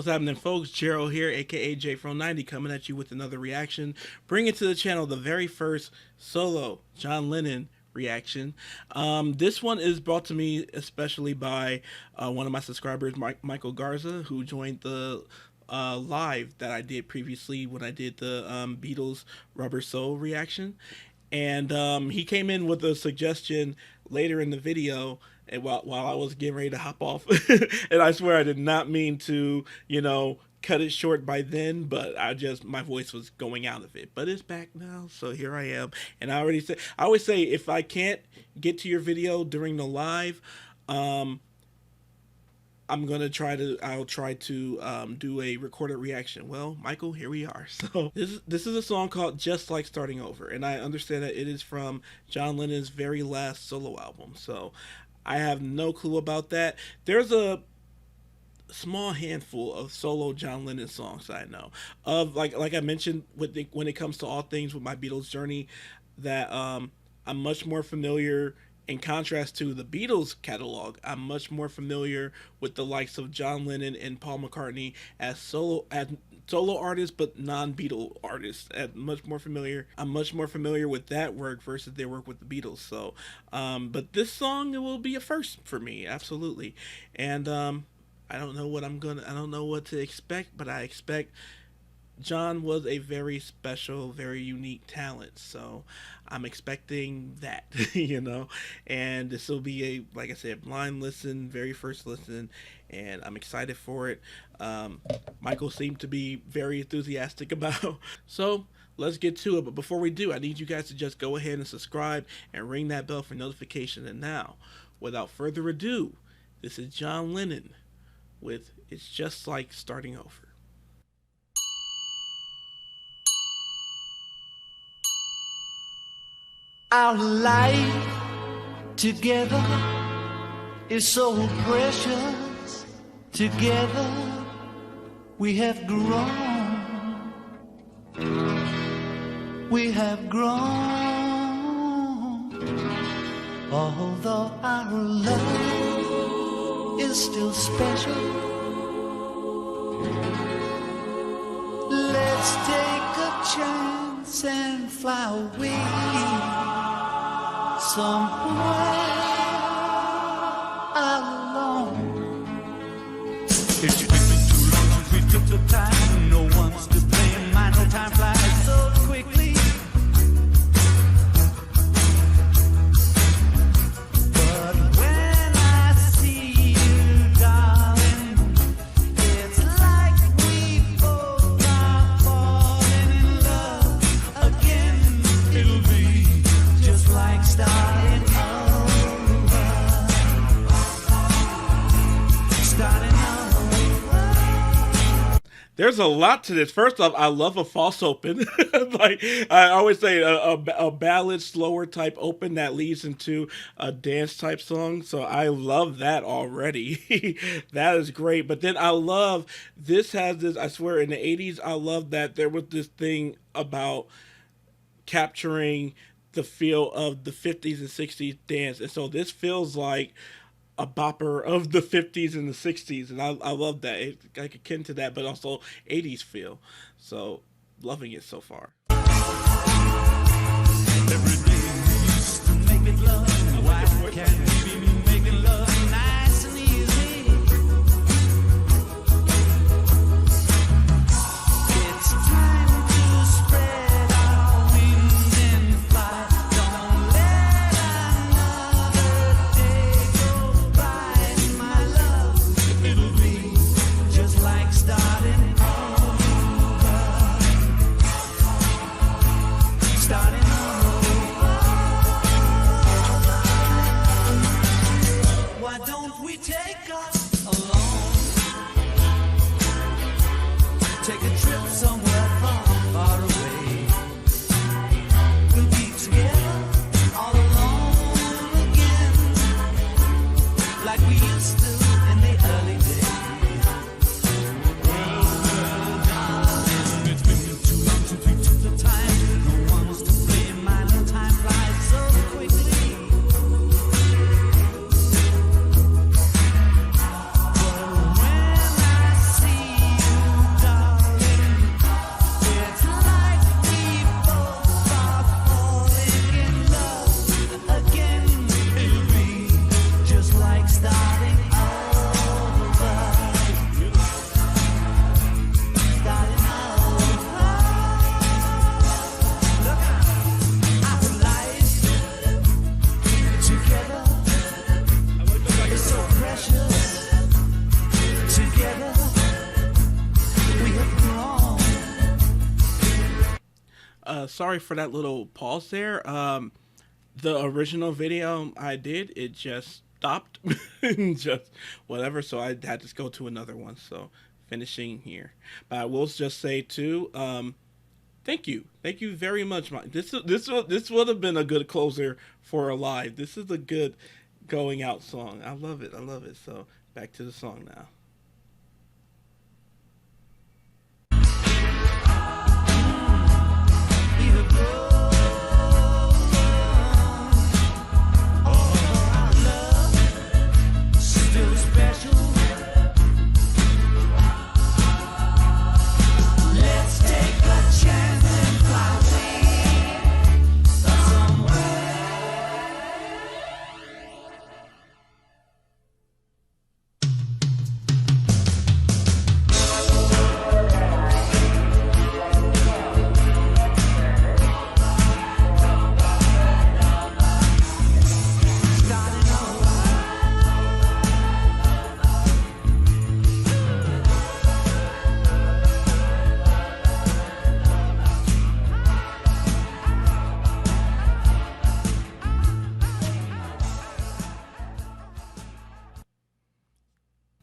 What's happening, folks? Gerald here, aka JFro90, coming at you with another reaction, bringing to the channel the very first solo John Lennon reaction. This one is brought to me especially by one of my subscribers, Michael Garza, who joined the live that I did previously when I did the Beatles Rubber Soul reaction. And he came in with a suggestion later in the video, and while I was getting ready to hop off. And I swear I did not mean to, cut it short by then, but my voice was going out of it. But it's back now, so here I am. And I always say, if I can't get to your video during the live, I'll try to do a recorded reaction. Well, Michael, here we are. So this is a song called Just Like Starting Over, and I understand that it is from John Lennon's very last solo album. So I have no clue about that. There's a small handful of solo John Lennon songs that I know of, like I mentioned when it comes to all things with my Beatles journey, that I'm much more familiar. In contrast to the Beatles catalog, I'm much more familiar with the likes of John Lennon and Paul McCartney as solo artists, but non-Beatle artists. I'm much more familiar with that work versus their work with the Beatles. So, but this song will be a first for me, absolutely. And I don't know what to expect, but I expect John was a very special, very unique talent, so I'm expecting that, and this will be like I said, blind listen, very first listen, and I'm excited for it. Michael seemed to be very enthusiastic about, so let's get to it. But before we do, I need you guys to just go ahead and subscribe and ring that bell for notification. And now, without further ado, this is John Lennon with It's Just Like Starting Over. Our life together is so precious. Together we have grown. We have grown. Although our love is still special, let's take a chance and fly away somewhere alone. It's been too long since we took the time. No one's to blame. My no time flies so quickly. But when I see you, darling, it's like we both are falling in love again. It'll be just like starting over. Starting over. There's a lot to this. First off, I love a false open. Like I always say, a ballad, slower type open that leads into a dance type song. So I love that already. That is great. But then I love, this has this, I swear in the 80s, I love that there was this thing about capturing the feel of the 50s and 60s dance. And so this feels like a bopper of the 50s and the 60s, and I love that. It's like akin to that, but also 80s feel. So loving it so far. Every day we used to make it love. Why can't we be making love nice and easy? It's time to spread our wings and fly. Don't let another day go by, my love. It'll be just like starting over. Starting over. Why don't we take us alone? Take a trip somewhere far away. We'll be together all alone again, like we used to in the early days. Well, darling, it's been too long since we took the time. No one was to blame. My no time flies so quickly. But when I see Sorry for that little pause there. The original video I did, it just stopped, just whatever. So I had to go to another one. So finishing here, but I will just say too, thank you very much. This would have been a good closer for a live. This is a good going out song. I love it. I love it. So back to the song now.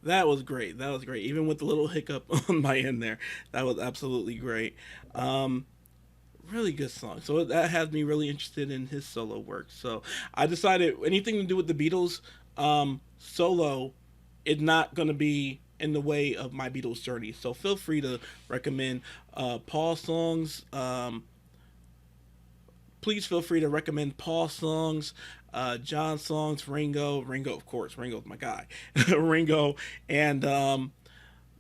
That was great. That was great. Even with the little hiccup on my end there, that was absolutely great. Um, Really good song. So that has me really interested in his solo work. So I decided anything to do with the Beatles solo is not going to be in the way of my Beatles journey. So feel free to recommend Paul songs. Please feel free to recommend Paul songs, John songs, Ringo, of course, Ringo's my guy, Ringo, and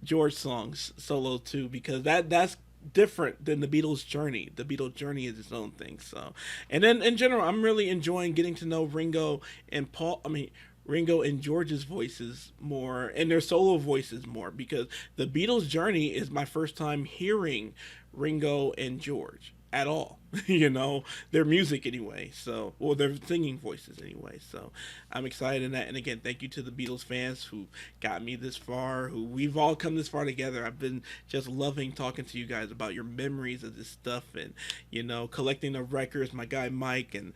George songs solo too, because that's different than the Beatles' journey. The Beatles' journey is its own thing. So, and then in general, I'm really enjoying getting to know Ringo and Paul. I mean. Ringo and George's voices more and their solo voices more because the Beatles' journey is my first time hearing Ringo and George at all. Their music anyway. So, or their singing voices anyway. So, I'm excited in that. And again, thank you to the Beatles fans who got me this far, who we've all come this far together. I've been just loving talking to you guys about your memories of this stuff and, collecting the records. My guy Mike and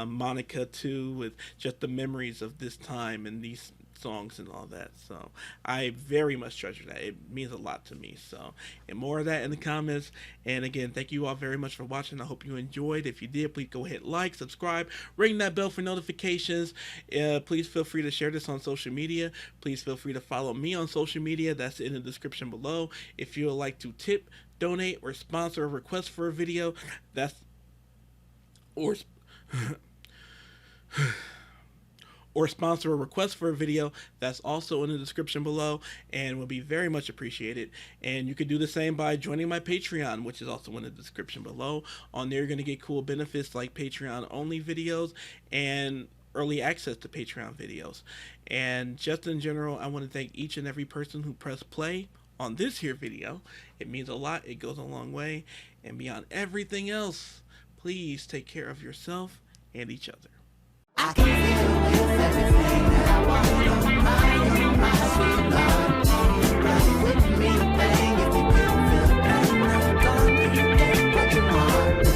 Monica too, with just the memories of this time and these songs and all that. So I very much treasure that. It means a lot to me. So, and more of that in the comments. And again, thank you all very much for watching. I hope you enjoyed. If you did, please go ahead, like, subscribe, ring that bell for notifications. Please feel free to share this on social media. Please feel free to follow me on social media. That's in the description below. If you would like to tip, donate, or sponsor a request for a video, that's or or sponsor a request for a video, that's also in the description below and will be very much appreciated. And you can do the same by joining my Patreon, which is also in the description below. On there, you're going to get cool benefits like Patreon only videos and early access to Patreon videos. And just in general, I want to thank each and every person who pressed play on this here video. It means a lot. It goes a long way. And beyond everything else, please take care of yourself and each other. I can feel with everything that I want. You're my sweet love. Run with me, bang, if you can feel pain. Don't you get what you want.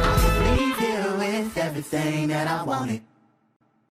I can leave you with everything that I wanted.